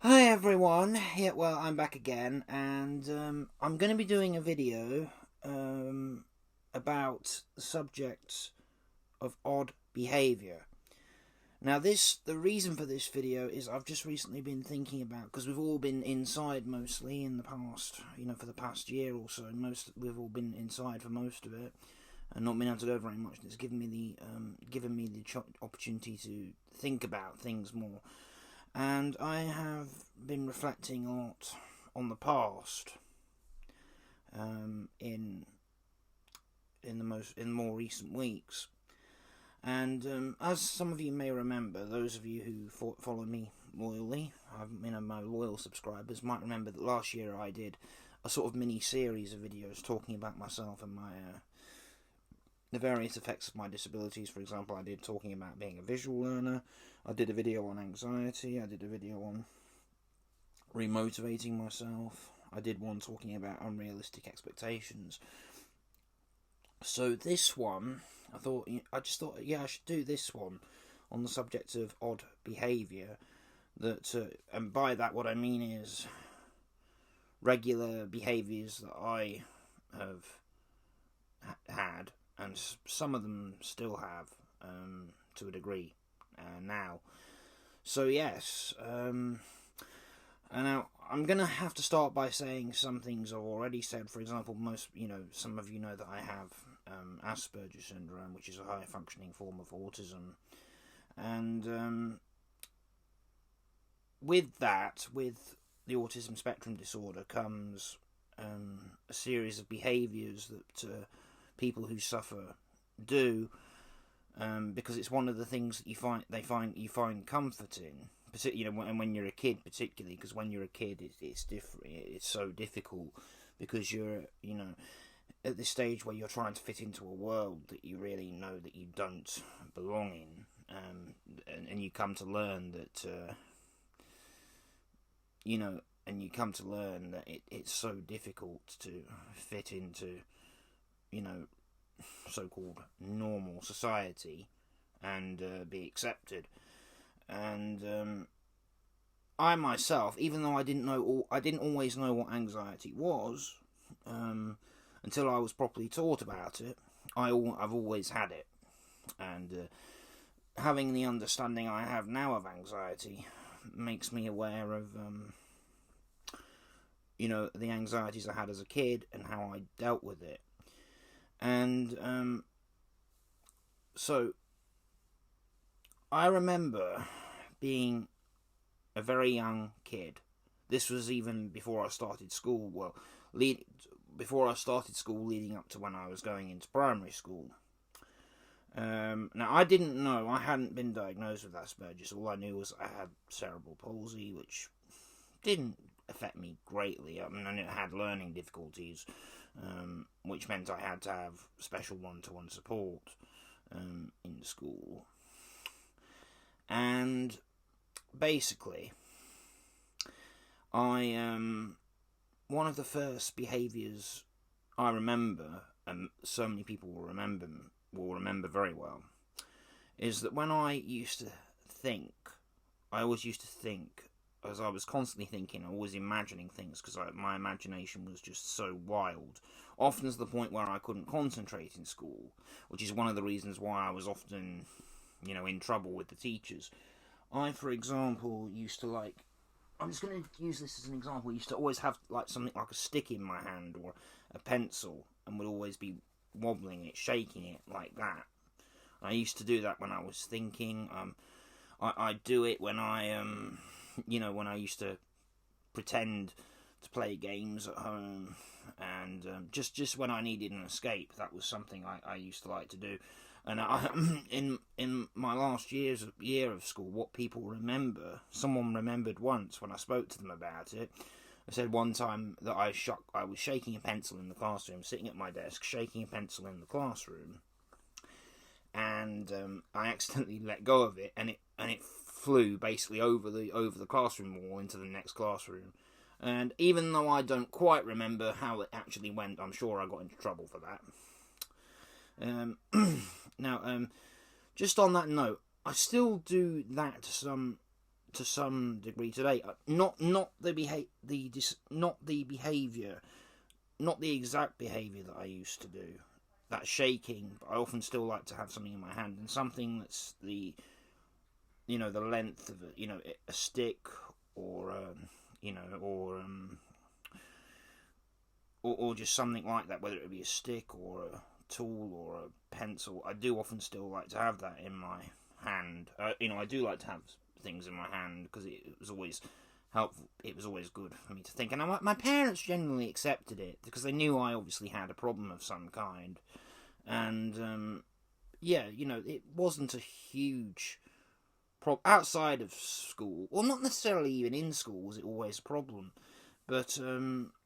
Hi everyone, yeah, well, I'm back again, and I'm going to be doing a video about the subject of odd behaviour. Now, the reason for this video is I've just recently been thinking about, because we've all been inside mostly in the past, for the past year or so. We've all been inside for most of it, and not been able to do very much. And it's given me the opportunity to think about things more. And I have been reflecting a lot on the past in more recent weeks. And as some of you may remember, those of you who follow me loyally, my loyal subscribers might remember that last year I did a sort of mini series of videos talking about myself and the various effects of my disabilities. For example, I did talking about being a visual learner. I did a video on anxiety. I did a video on remotivating myself. I did one talking about unrealistic expectations. So this one, I just thought, I should do this one on the subject of odd behaviour. And by that, what I mean is regular behaviours that I have had, and some of them still have, to a degree now. So yes, and now I'm gonna have to start by saying some things I've already said. For example, some of you know that I have Asperger's syndrome, which is a high functioning form of autism, and with the autism spectrum disorder comes a series of behaviours that people who suffer do, because it's one of the things that you find comfort in. And when you're a kid, particularly, because when you're a kid, it's different. It's so difficult because you're at this stage where you're trying to fit into a world that you really know that you don't belong in, and you come to learn that it's so difficult to fit into so-called normal society and be accepted. And I myself, even though I didn't always know what anxiety was until I was properly taught about it. I've always had it, and having the understanding I have now of anxiety makes me aware of the anxieties I had as a kid and how I dealt with it. And so I remember being a very young kid. This was even before I started school. Well, before I started school, leading up to when I was going into primary school. Now, I didn't know. I hadn't been diagnosed with Asperger's. All I knew was I had cerebral palsy, which didn't affect me greatly. I mean, I had learning difficulties, which meant I had to have special one-to-one support in school. And basically, one of the first behaviours I remember, and so many people will remember very well, is that when I always used to think, as I was constantly thinking, always imagining things, because my imagination was just so wild, often to the point where I couldn't concentrate in school, which is one of the reasons why I was often, in trouble with the teachers. I, for example, used to I'm just going to use this as an example. I used to always have something like a stick in my hand or a pencil, and would always be wobbling it, shaking it like that. I used to do that when I was thinking. I'd do it when when I used to pretend to play games at home, and just when I needed an escape. That was something I used to like to do. And in my last year of school, what people remember, someone remembered once when I spoke to them about it. I said one time that I was shaking a pencil in the classroom, sitting at my desk, shaking a pencil in the classroom, and I accidentally let go of it, and it flew basically over the classroom wall into the next classroom. And even though I don't quite remember how it actually went, I'm sure I got into trouble for that. Now, just on that note, I still do that to some degree today. Not the behaviour, not the exact behaviour that I used to do. That shaking, but I often still like to have something in my hand, and something that's the length of a stick, or or just something like that, whether it be a stick or a tool or a pencil. I do often still like to have that in my hand. I do like to have things in my hand because it was always helpful. It was always good for me to think, and my parents generally accepted it because they knew I obviously had a problem of some kind, and it wasn't a huge problem outside of school, or not necessarily even in school was it always a problem, but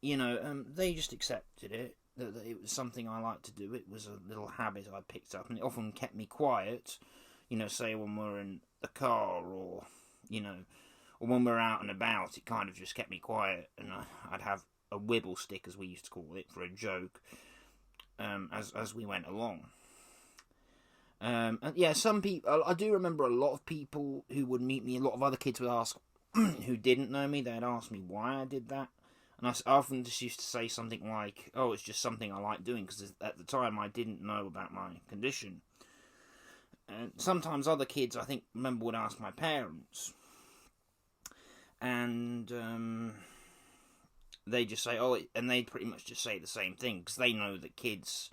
they just accepted it. That it was something I liked to do. It was a little habit I picked up, and it often kept me quiet. Say when we're in the car, or when we're out and about, it kind of just kept me quiet, and I'd have a wibble stick, as we used to call it, for a joke, as we went along. And yeah, some people, I do remember a lot of people who would meet me, a lot of other kids would ask, who didn't know me, they'd ask me why I did that. And I often just used to say something like, oh, it's just something I like doing, because at the time I didn't know about my condition. And sometimes other kids, I think, would ask my parents. And they just say, oh, and they pretty much just say the same thing, because they know that kids,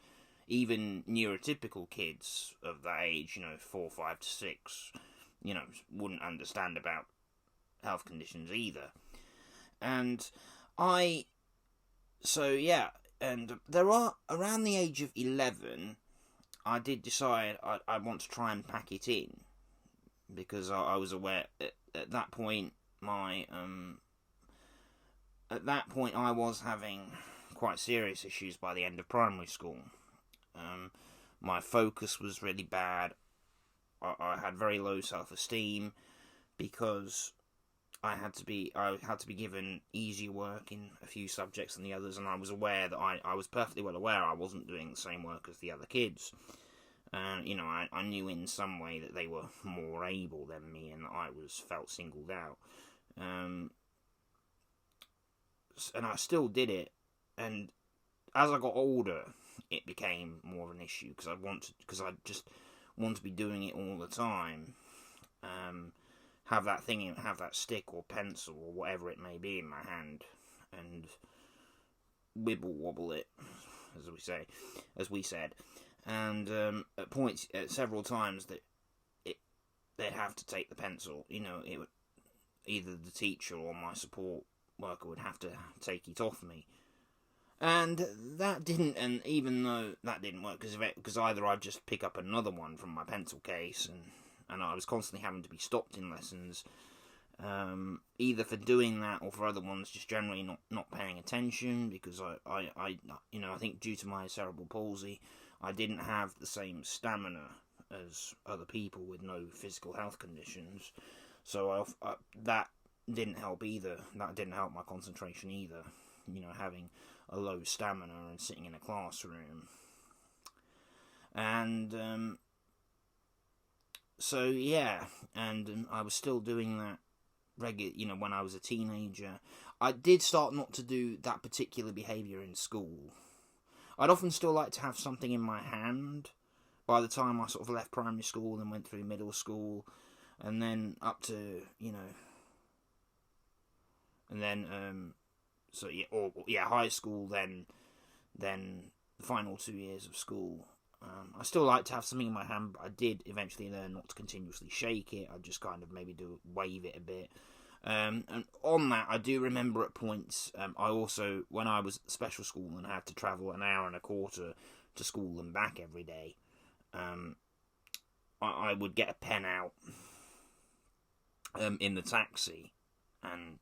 even neurotypical kids of that age, 4, 5 to 6, wouldn't understand about health conditions either. And and there are, around the age of 11, I did decide I want to try and pack it in, because I was aware at that point I was having quite serious issues by the end of primary school. My focus was really bad. I had very low self-esteem because I had to be given easier work in a few subjects than the others, and I was aware that I was perfectly well aware I wasn't doing the same work as the other kids. And I knew in some way that they were more able than me, and I felt singled out. And I still did it, and as I got older, it became more of an issue because I just want to be doing it all the time. Have that stick or pencil or whatever it may be in my hand, and wibble wobble it, as we said, and at points, several times that they'd have to take the pencil. It would, either the teacher or my support worker would have to take it off me. And that didn't, and even though that didn't work, because either I'd just pick up another one from my pencil case, and I was constantly having to be stopped in lessons, either for doing that or for other ones just generally not paying attention, because I think due to my cerebral palsy, I didn't have the same stamina as other people with no physical health conditions, so that didn't help either. That didn't help my concentration either, having a low stamina and sitting in a classroom. And so yeah, and I was still doing that regular, when I was a teenager. I did start not to do that particular behaviour in school. I'd often still like to have something in my hand by the time I sort of left primary school and went through middle school, and then up to, and then high school, then the final 2 years of school. I still like to have something in my hand, but I did eventually learn not to continuously shake it. I'd just kind of maybe wave it a bit. And on that, I do remember at points, I also, when I was at special school and had to travel an hour and a quarter to school and back every day, I would get a pen out in the taxi and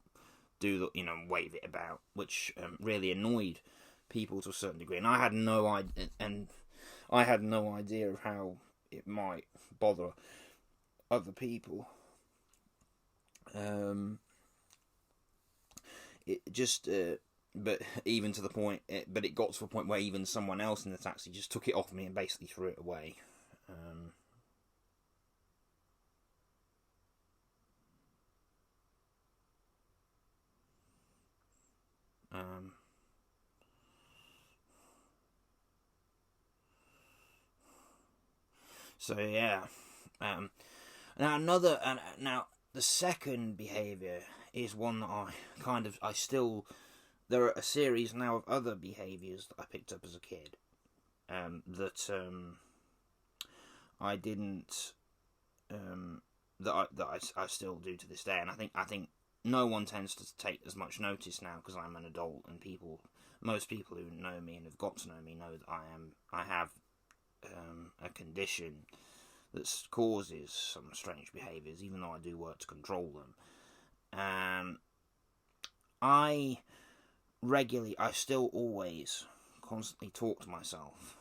wave it about, which really annoyed people to a certain degree, and I had no idea of how it might bother other people. It just, but even to the point, but it got to a point where even someone else in the taxi just took it off me and basically threw it away. So yeah. Now the second behaviour is one that I still. There are a series now of other behaviours that I picked up as a kid, that I didn't, I still do to this day, and I think no one tends to take as much notice now because I'm an adult, and most people who know me and have got to know me know that I have a condition that causes some strange behaviours, even though I do work to control them. I still always constantly talk to myself,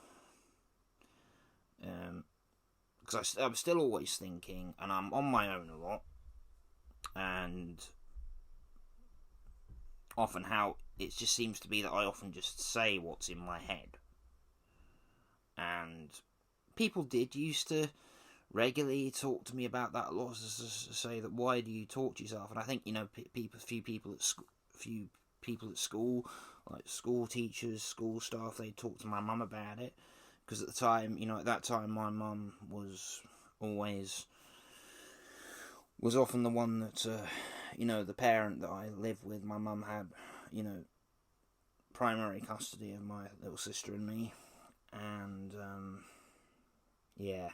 because I'm still always thinking, and I'm on my own a lot, and often how it just seems to be that I often just say what's in my head. And people did used to regularly talk to me about that a lot, say that, why do you talk to yourself? And I think, few people at school, like school teachers, school staff, they talked to my mum about it, because at the time, at that time, my mum was often the one that, the parent that I live with. My mum had, primary custody of my little sister and me, and yeah.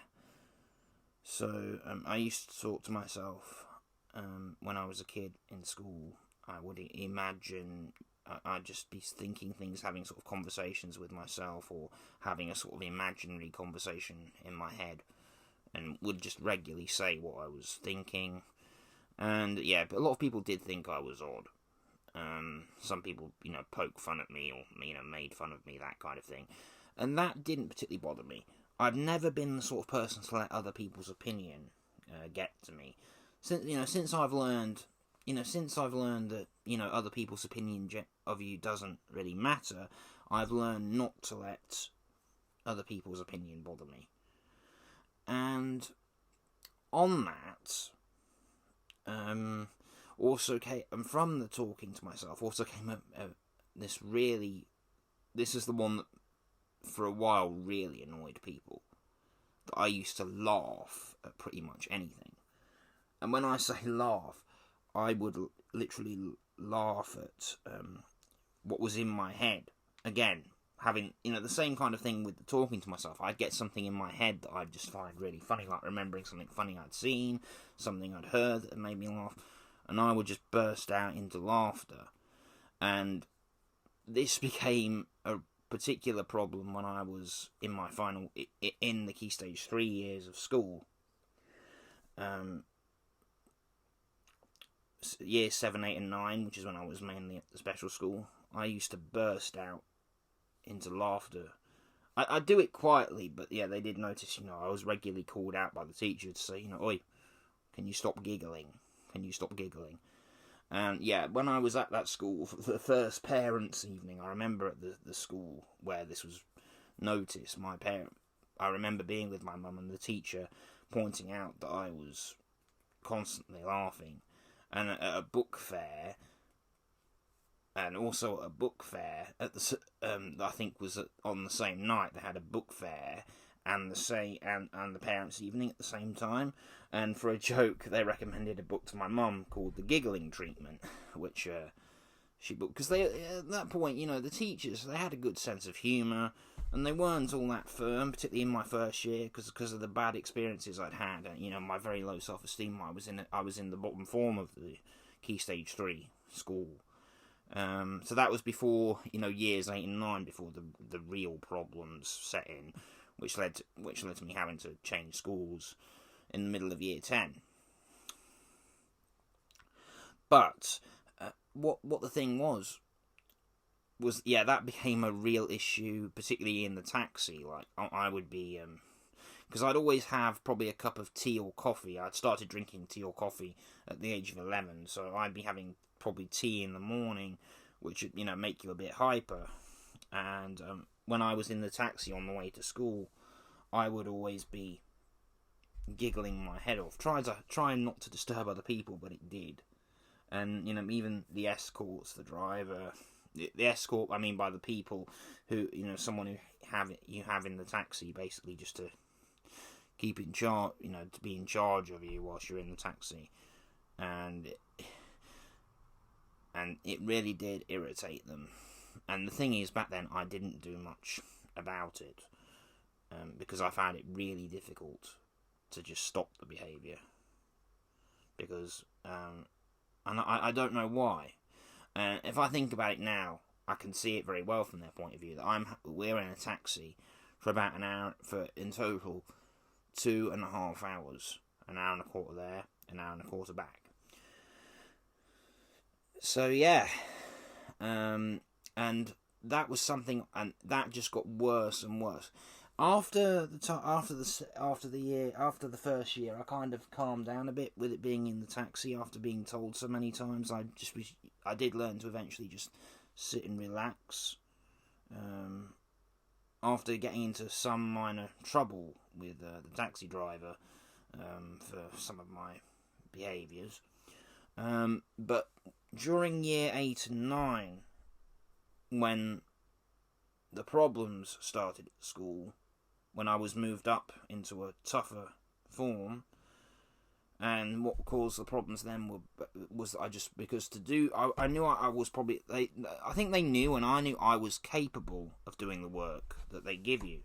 So I used to talk to myself when I was a kid in school. I would imagine, I'd just be thinking things, having sort of conversations with myself, or having a sort of imaginary conversation in my head, and would just regularly say what I was thinking. And yeah, but a lot of people did think I was odd. Some people, poke fun at me, or made fun of me, that kind of thing, and that didn't particularly bother me. I've never been the sort of person to let other people's opinion get to me. Since I've learned that other people's opinion of you doesn't really matter, I've learned not to let other people's opinion bother me. And on that, from the talking to myself, also came this is the one that for a while really annoyed people. That I used to laugh at pretty much anything. And when I say laugh, I would literally laugh at what was in my head. Again, having, the same kind of thing with the talking to myself. I'd get something in my head that I'd just find really funny, like remembering something funny I'd seen, something I'd heard that made me laugh, and I would just burst out into laughter. And this became a particular problem when I was in my in the Key Stage 3 years of school. Years 7, 8 and 9, which is when I was mainly at the special school, I used to burst out into laughter. I do it quietly, but yeah, they did notice, I was regularly called out by the teacher to say, oi, can you stop giggling? Can you stop giggling? And yeah, when I was at that school for the first parents' evening, I remember at the school where this was noticed, I remember being with my mum and the teacher pointing out that I was constantly laughing. And at a book fair, and also at a book fair at the I think was on the same night, they had a book fair and the parents' evening at the same time. And for a joke, they recommended a book to my mum called The Giggling Treatment, which she booked, because they, at that point, the teachers, they had a good sense of humour, and they weren't all that firm, particularly in my first year, because of the bad experiences I'd had, and my very low self-esteem. I was in the bottom form of the Key Stage 3 school. So that was before, years 8 and 9, before the real problems set in, which led to me having to change schools in the middle of year 10. But what the thing was that became a real issue, particularly in the taxi. Like, I would be, because I'd always have probably a cup of tea or coffee. I'd started drinking tea or coffee at the age of 11, so I'd be having probably tea in the morning, which would, make you a bit hyper. And when I was in the taxi on the way to school, I would always be giggling my head off, trying not to disturb other people, but it did. And even the escorts, the driver, the escort, I mean by the people who, someone who you have in the taxi, basically just to keep in charge, to be in charge of you whilst you're in the taxi, and it really did irritate them. And the thing is, back then I didn't do much about it, because I found it really difficult to just stop the behaviour, because and I don't know why. If I think about it now, I can see it very well from their point of view, that we're in a taxi for about an hour, for in total 2.5 hours, an hour and a quarter there, an hour and a quarter back. So yeah, and that was something, and that just got worse and worse. After the first year, I kind of calmed down a bit with it being in the taxi. After being told so many times, I did learn to eventually just sit and relax. After getting into some minor trouble with the taxi driver for some of my behaviours, but during year 8 and 9, when the problems started at school, when I was moved up into a tougher form, and what caused the problems then was I just, because I knew I was probably, I think they knew, and I knew I was capable of doing the work that they give you.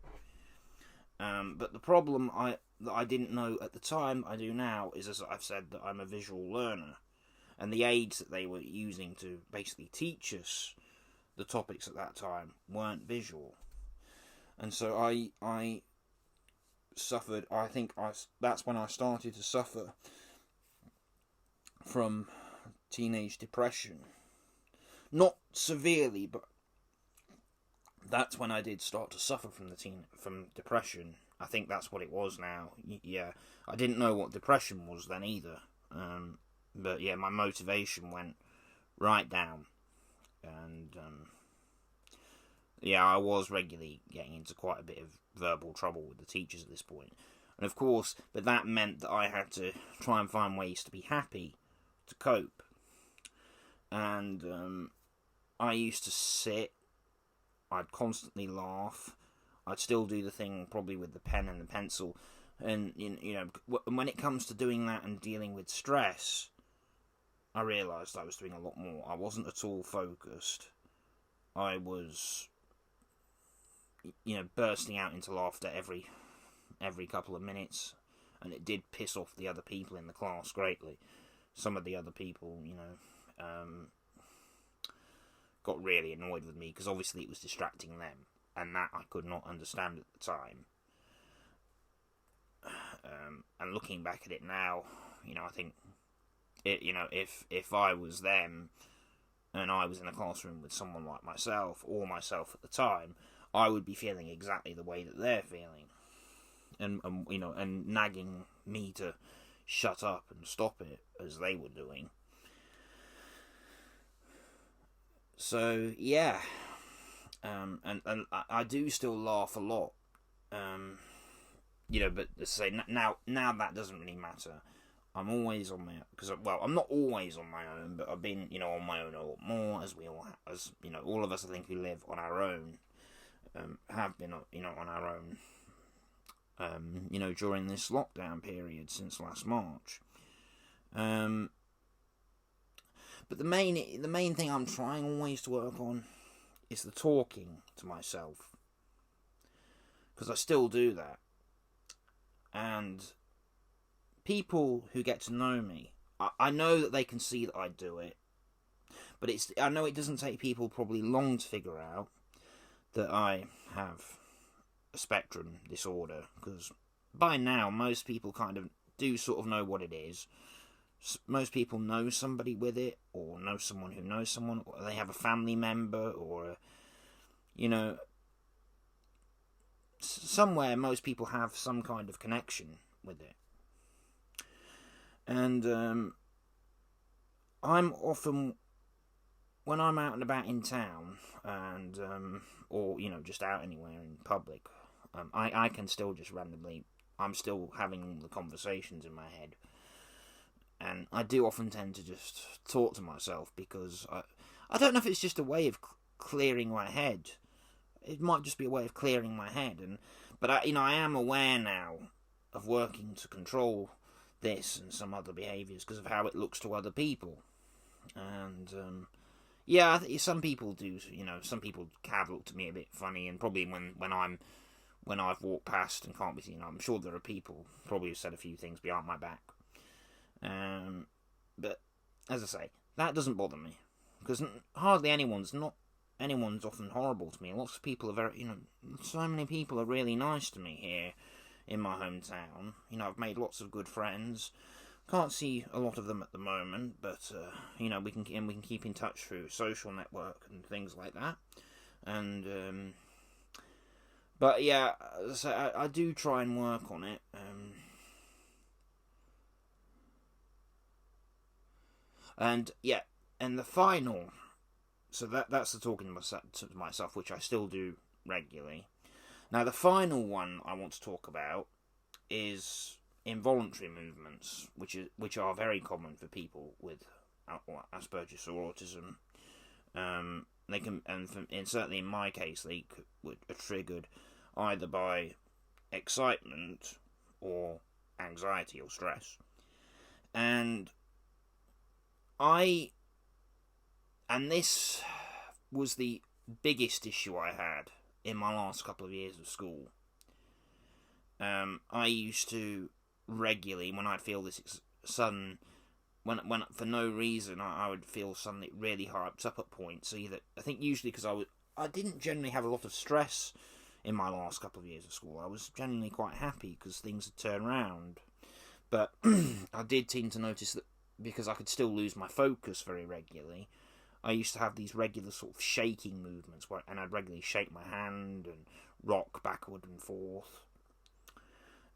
But the problem that I didn't know at the time, I do now, is, as I've said, that I'm a visual learner, and the aids that they were using to basically teach us the topics at that time weren't visual. And so I suffered, that's when I started to suffer from teenage depression. Not severely, but that's when I did start to suffer from depression. I think that's what it was now. Yeah, I didn't know what depression was then either. But yeah, my motivation went right down. And yeah, I was regularly getting into quite a bit of verbal trouble with the teachers at this point. And of course, but that meant that I had to try and find ways to be happy, to cope. And I used to sit, I'd constantly laugh, I'd still do the thing probably with the pen and the pencil. And, when it comes to doing that and dealing with stress, I realised I was doing a lot more. I wasn't at all focused. I was, bursting out into laughter every couple of minutes, and it did piss off the other people in the class greatly. Some of the other people, got really annoyed with me, because obviously it was distracting them, and that I could not understand at the time. And looking back at it now, I think if I was them, and I was in a classroom with someone like myself, or myself at the time, I would be feeling exactly the way that they're feeling, and nagging me to shut up and stop it, as they were doing. So yeah, and I do still laugh a lot, but to say now that doesn't really matter. I'm always on my own, because, well, I'm not always on my own, but I've been, on my own a lot more, as we all, all of us, I think, who live on our own, have been, on our own, during this lockdown period since last March. But the main thing I'm trying always to work on is the talking to myself, because I still do that, and people who get to know me, I know that they can see that I do it, but I know it doesn't take people probably long to figure out that I have a spectrum disorder, because by now most people kind of do sort of know what it is. Most people know somebody with it, or know someone who knows someone, or they have a family member, or somewhere most people have some kind of connection with it. And I'm often, when I'm out and about in town, and or just out anywhere in public, I can still just randomly, I'm still having the conversations in my head, and I do often tend to just talk to myself, because I don't know if it's just a way of clearing my head. It might just be a way of clearing my head, but I am aware now of working to control this and some other behaviours because of how it looks to other people. And yeah, I think some people do. Some people have looked at me a bit funny, and probably when I've walked past and can't be seen, I'm sure there are people probably who said a few things behind my back. But as I say, that doesn't bother me because hardly anyone's often horrible to me. Lots of people are very, so many people are really nice to me here in my hometown. I've made lots of good friends. Can't see a lot of them at the moment, but we can keep in touch through social network and things like that. And but yeah, so I do try and work on it. And yeah, and the final. So that's the talking to myself, which I still do regularly. Now the final one I want to talk about is involuntary movements, which are very common for people with Asperger's or autism. They can, and certainly in my case, they are triggered either by excitement or anxiety or stress. And this was the biggest issue I had in my last couple of years of school. I used to regularly, when I'd feel this sudden, when for no reason, I would feel suddenly really hyped up at points. Either I think usually because I didn't generally have a lot of stress in my last couple of years of school. I was generally quite happy because things had turned around. But I did seem to notice that because I could still lose my focus very regularly, I used to have these regular sort of shaking movements, and I'd regularly shake my hand and rock backward and forth.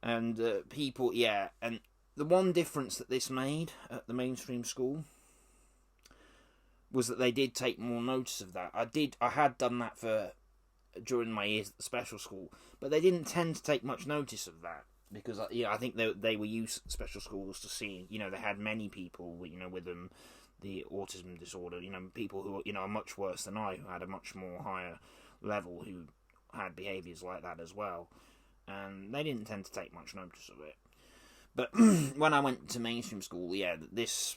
And and the one difference that this made at the mainstream school was that they did take more notice of that. I had done that during my years at the special school, but they didn't tend to take much notice of that because I think they were used at special schools to seeing, they had many people with them, the autism disorder, people who are much worse than I, who had a much more higher level, who had behaviours like that as well. And they didn't tend to take much notice of it. But when I went to mainstream school, this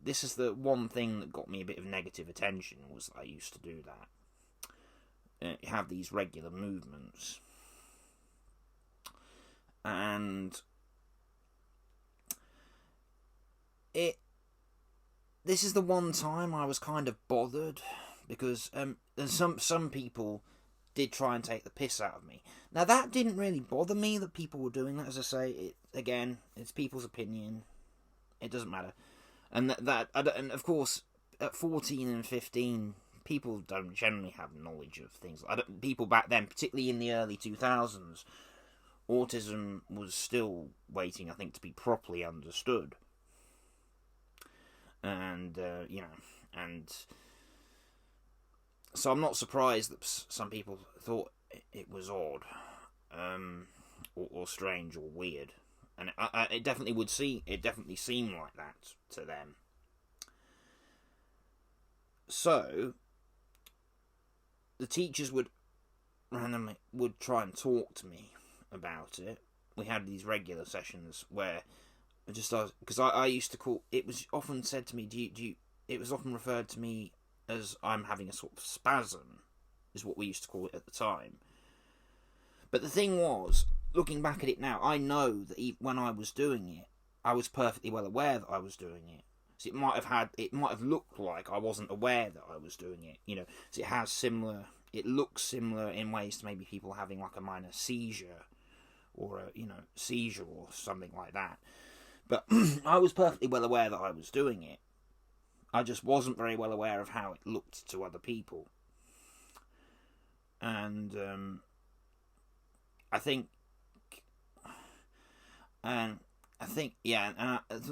is the one thing that got me a bit of negative attention, was that I used to do that. Have these regular movements. And this is the one time I was kind of bothered, because some people did try and take the piss out of me. Now, that didn't really bother me that people were doing that. As I say, it's people's opinion. It doesn't matter. And and of course, at 14 and 15, people don't generally have knowledge of things. People back then, particularly in the early 2000s, autism was still waiting, I think, to be properly understood. And and so I'm not surprised that some people thought it was odd, or strange, or weird, and it definitely seemed like that to them. So the teachers would try and talk to me about it. We had these regular sessions where because I used to call, it was often said to me, it was often referred to me as I'm having a sort of spasm, is what we used to call it at the time. But the thing was, looking back at it now, I know that when I was doing it, I was perfectly well aware that I was doing it. So it might have looked like I wasn't aware that I was doing it. So it looks similar in ways to maybe people having like a minor seizure, or seizure or something like that. But I was perfectly well aware that I was doing it. I just wasn't very well aware of how it looked to other people. And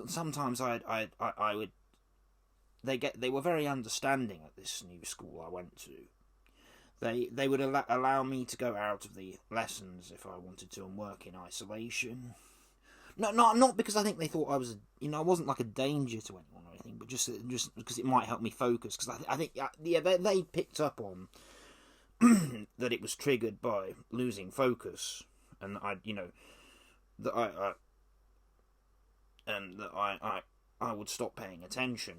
sometimes I would. They were very understanding at this new school I went to. They would allow me to go out of the lessons if I wanted to and work in isolation. Not because I think they thought I was, I wasn't like a danger to anyone or anything, but just because it might help me focus. Because I think they picked up on that it was triggered by losing focus, and that I would stop paying attention.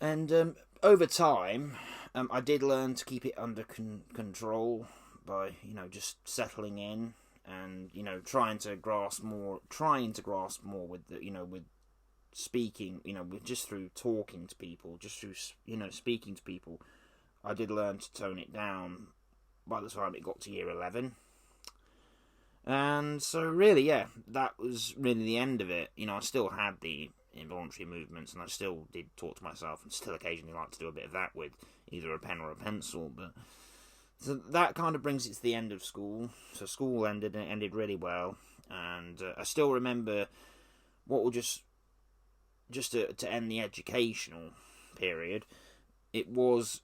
And over time, I did learn to keep it under control by, just settling in and, trying to grasp more with the, with speaking, with just through talking to people, just through, speaking to people. I did learn to tone it down by the time it got to year 11. And so really, yeah, that was really the end of it. I still had the involuntary movements, and I still did talk to myself, and still occasionally like to do a bit of that with either a pen or a pencil. But so that kind of brings it to the end of school. So school ended, and it ended really well. And I still remember what will just to end the educational period. It was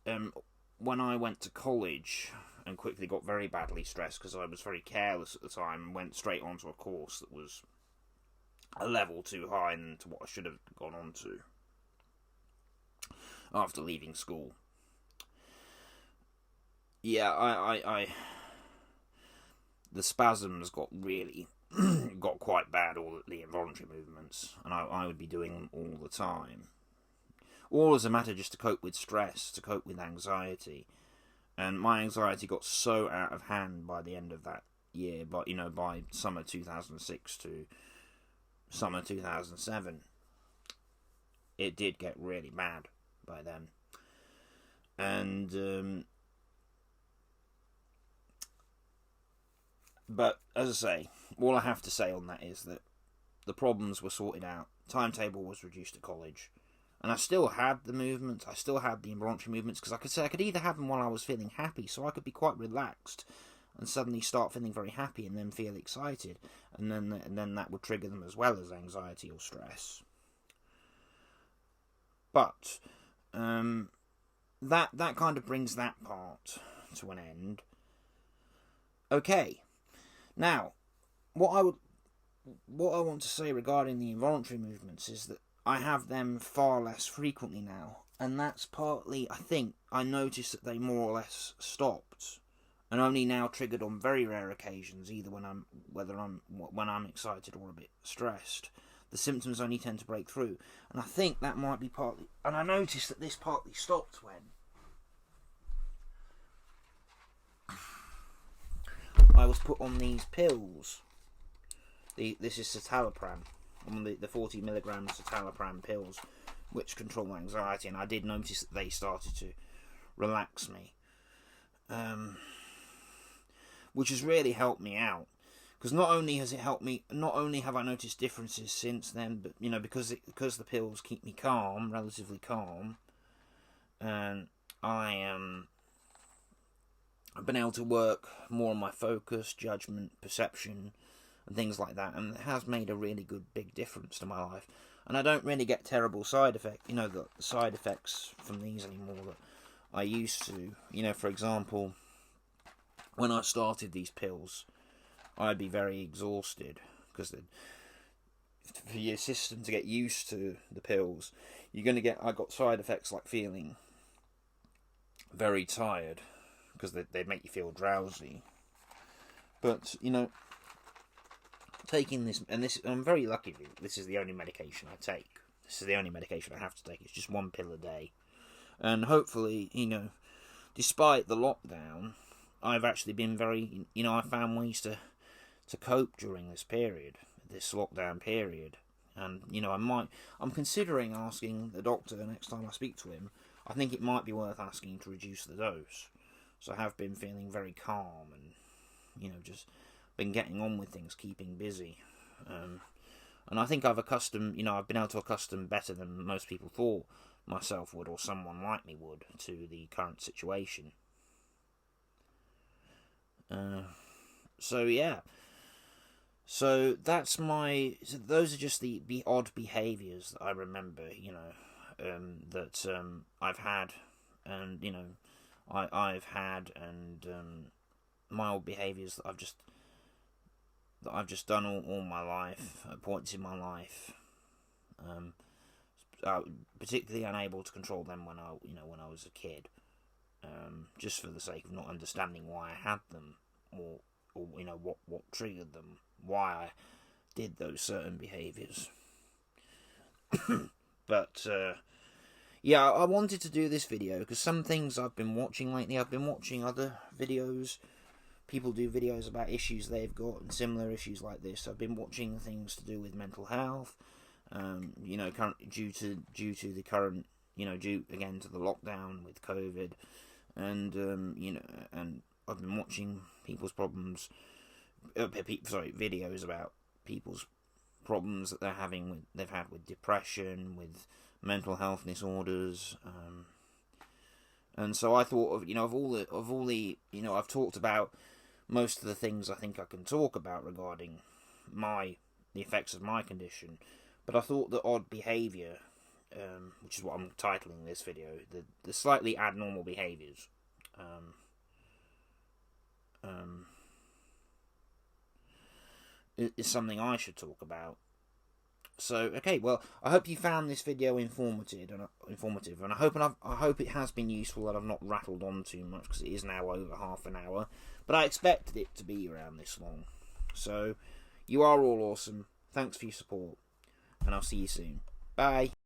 when I went to college and quickly got very badly stressed because I was very careless at the time and went straight onto a course that was a level too high than to what I should have gone on to after leaving school. Yeah, I the spasms got quite bad, all the involuntary movements, and I would be doing them all the time. All as a matter just to cope with stress, to cope with anxiety. And my anxiety got so out of hand by the end of that year, but by summer 2006 to summer 2007, it did get really bad by then. And but as I say, all I have to say on that is that the problems were sorted out. Timetable was reduced at college. And I still had the movements, I still had the involuntary movements, because I could either have them while I was feeling happy, so I could be quite relaxed, and suddenly start feeling very happy, and then feel excited, and then that would trigger them as well as anxiety or stress. But that kind of brings that part to an end. Okay, now what I want to say regarding the involuntary movements is that I have them far less frequently now, and that's partly, I think, I noticed that they more or less stopped, and only now triggered on very rare occasions, either when I'm excited or a bit stressed. The symptoms only tend to break through, and I think that might be partly, and I noticed that this partly stopped when I was put on these pills. This is citalopram. On the 40 milligrams citalopram pills, which control anxiety, and I did notice that they started to relax me, which has really helped me out. Because not only has it helped me, not only have I noticed differences since then, but because the pills keep me calm, relatively calm, and I've been able to work more on my focus, judgment, perception, and things like that, and it has made a really good big difference to my life. And I don't really get terrible side effects, the side effects from these anymore that I used to. For example, when I started these pills, I'd be very exhausted because for your system to get used to the pills, I got side effects like feeling very tired because they make you feel drowsy. But taking this, and I'm very lucky. This is the only medication I take. This is the only medication I have to take. It's just one pill a day, and hopefully, despite the lockdown, I've actually been very, I found ways to cope during this lockdown period, and I'm considering asking the doctor the next time I speak to him. I think it might be worth asking to reduce the dose. So I have been feeling very calm and just been getting on with things, keeping busy, and I think I've been able to accustom better than most people thought myself would, or someone like me would, to the current situation. So those are just the odd behaviours that I remember, that I've had, and I've had, and my old behaviours that I've just done all my life, at points in my life, particularly unable to control them when I was a kid. just for the sake of not understanding why I had them, or what triggered them, why I did those certain behaviours. But yeah, I wanted to do this video because some things I've been watching lately, I've been watching other videos. People do videos about issues they've got and similar issues like this. I've been watching things to do with mental health, due to the current, due again to the lockdown with COVID, and and I've been watching people's problems, videos about people's problems that they've had with depression, with mental health disorders, and so I thought of all the I've talked about most of the things I think I can talk about regarding the effects of my condition, but I thought that odd behaviour, which is what I'm titling this video, the slightly abnormal behaviours, is something I should talk about. So, okay, well, I hope you found this video informative, and I hope it has been useful, that I've not rattled on too much, because it is now over half an hour, but I expected it to be around this long. So, you are all awesome, thanks for your support, and I'll see you soon. Bye!